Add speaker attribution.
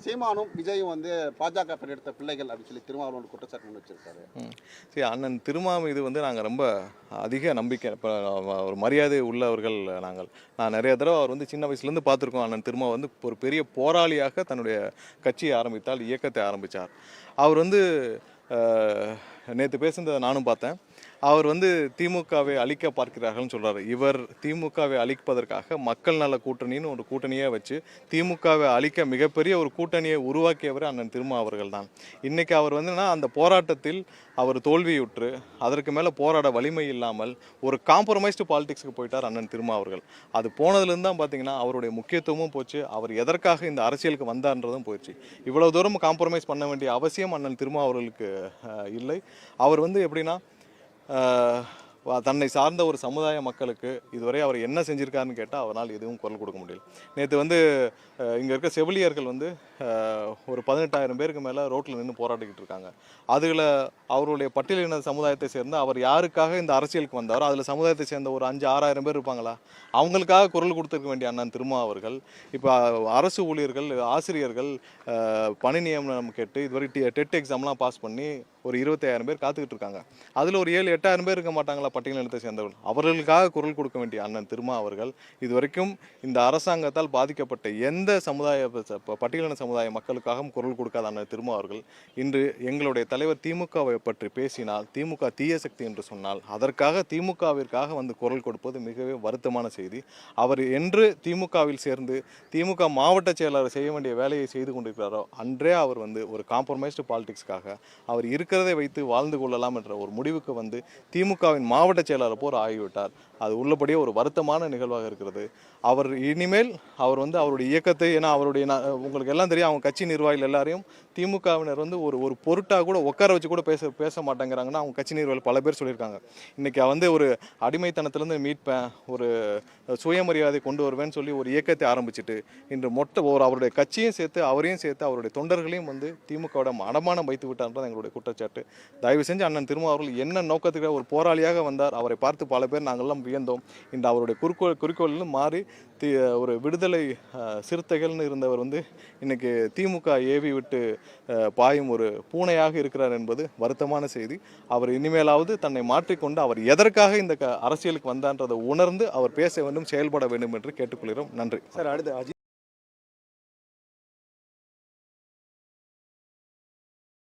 Speaker 1: சீமானும் விஜயும் வந்து பாஜக பெற்றெடுத்த பிள்ளைகள் அப்படின்னு சொல்லி திருமாவளவன் குற்றச்சாட்டு முன் வச்சிருக்காரு.
Speaker 2: சரி, அண்ணன் திருமா மீது வந்து நாங்கள் ரொம்ப அதிக நம்பிக்கை, இப்போ ஒரு மரியாதை உள்ளவர்கள் நாங்கள். நான் நிறைய தடவை அவர் வந்து சின்ன வயசுலேருந்து பார்த்துருக்கோம். அண்ணன் திருமா வந்து ஒரு பெரிய போராளியாக தன்னுடைய கட்சியை ஆரம்பித்தால், இயக்கத்தை ஆரம்பித்தார். அவர் வந்து நேற்று பேசுனதை நானும் பார்த்தேன். அவர் வந்து திமுகவை அழிக்க பார்க்கிறார்கள்னு சொல்கிறாரு. இவர் திமுகவை அழிப்பதற்காக மக்கள் நல கூட்டணின்னு ஒரு கூட்டணியை வச்சு திமுகவை அழிக்க மிகப்பெரிய ஒரு கூட்டணியை உருவாக்கியவர் அண்ணன் திருமா அவர்கள் தான். இன்றைக்கி அவர் வந்துன்னா அந்த போராட்டத்தில் அவர் தோல்வியுற்று அதற்கு மேலே போராட வலிமை இல்லாமல் ஒரு காம்ப்ரமைஸ்டு பாலிடிக்ஸுக்கு போயிட்டார் அண்ணன் திருமா அவர்கள். அது போனதுலேருந்து தான் பார்த்தீங்கன்னா அவருடைய முக்கியத்துவமும் போச்சு. அவர் எதற்காக இந்த அரசியலுக்கு வந்தார்ன்றதும் போயிடுச்சு. இவ்வளோ தூரம் காம்ப்ரமைஸ் பண்ண வேண்டிய அவசியம் அண்ணன் திருமா அவர்களுக்கு இல்லை. அவர் வந்து எப்படின்னா தன்னை சார்ந்த ஒரு சமுதாய மக்களுக்கு இதுவரை அவர் என்ன செஞ்சுருக்காருன்னு கேட்டால் அவரால் எதுவும் குரல் கொடுக்க முடியல. நேற்று வந்து இங்கே இருக்க செவிலியர்கள் வந்து ஒரு 18,000 பேருக்கு மேலே ரோட்டில் நின்று போராடிக்கிட்டு இருக்காங்க. அதில் அவருடைய பட்டியலின சமுதாயத்தை சேர்ந்து அவர் யாருக்காக இந்த அரசியலுக்கு வந்தாரோ அதில் சமுதாயத்தை சேர்ந்த ஒரு 5,000-6,000 பேர் இருப்பாங்களா, அவங்களுக்காக குரல் கொடுத்துருக்க வேண்டிய அண்ணன் திருமா அவர்கள் இப்போ அரசு ஊழியர்கள், ஆசிரியர்கள் பணி நியமனம் கேட்டு இதுவரை டெட் எக்ஸாம்லாம் பாஸ் பண்ணி ஒரு 25,000 பேர் காத்துக்கிட்டு இருக்காங்க. அதில் ஒரு 7-8,000 பேர் இருக்க மாட்டாங்களா பட்டியலினத்தை சேர்ந்தவர்கள்? அவர்களுக்காக குரல் கொடுக்க வேண்டிய அண்ணன் திருமா அவர்கள் இதுவரைக்கும் இந்த அரசாங்கத்தால் பாதிக்கப்பட்ட எந்த சமுதாய பட்டியலின சமுதாய மக்களுக்காகவும் குரல் கொடுக்காத அண்ணன் திருமா அவர்கள் இன்று எங்களுடைய தலைவர் திமுகவை பற்றி பேசினால், திமுக தீய சக்தி என்று சொன்னால், அதற்காக திமுகவிற்காக வந்து குரல் கொடுப்பது மிகவே வருத்தமான செய்தி. அவர் என்று திமுகவில் சேர்ந்து திமுக மாவட்ட செயலாளர் செய்ய வேண்டிய வேலையை செய்து கொண்டிருக்கிறாரோ அன்றே அவர் வந்து ஒரு காம்ப்ரமைஸ்டு பாலிடிக்ஸ்க்காக அவர் இருக்கிறதை வைத்து வாழ்ந்து கொள்ளலாம் என்ற ஒரு முடிவுக்கு வந்து திமுகவின் மாவட்ட செயலாளர் போர் ஆகிவிட்டார். அது உள்ளபடியே ஒரு வருத்தமான நிகழ்வாக இருக்கிறது. அவர் இனிமேல் அவர் வந்து அவருடைய இயக்கத்தை, ஏன்னா அவருடைய உங்களுக்கு எல்லாம் தெரியும், அவங்க கட்சி நிர்வாகிகள் எல்லாரையும் திமுகவினர் வந்து ஒரு பொருட்டாக கூட உட்கார வச்சு கூட பேச மாட்டேங்கிறாங்கன்னா அவங்க கட்சி நிர்வாகிகள் பல பேர் சொல்லியிருக்காங்க. இன்றைக்கி வந்து ஒரு அடிமைத்தனத்திலேருந்து மீட்பேன், ஒரு சுயமரியாதை கொண்டு வருவேன்னு சொல்லி ஒரு இயக்கத்தை ஆரம்பிச்சுட்டு இன்று அவருடைய கட்சியும் சேர்த்து அவரையும் சேர்த்து அவருடைய தொண்டர்களையும் வந்து திமுகவோட அடமானம் வைத்து விட்டார்ன்றது எங்களுடைய குற்றச்சாட்டு. தயவு செஞ்சு அண்ணன் திருமா அவர்கள் என்ன நோக்கத்துக்கு ஒரு போராளியாக வந்தார், அவரை பார்த்து பல பேர் நாங்கள்லாம் வியந்தோம். இன்று அவருடைய குறிக்கோள்னு மாறி ஒரு விடுதலை சிறுத்தைகள்னு இருந்தவர் வந்து இன்னைக்கு திமுக ஏவி விட்டு பாயும் ஒரு பூனையாக இருக்கிறார் என்பது வருத்தமான செய்தி. அவர் இனிமேலாவது தன்னை மாற்றிக்கொண்டு அவர் எதற்காக இந்த அரசியலுக்கு வந்தான்றதை உணர்ந்து அவர் பேச வேண்டும், செயல்பட வேண்டும் என்று கேட்டுக்கொள்கிறோம். நன்றி
Speaker 1: சார். அடுத்து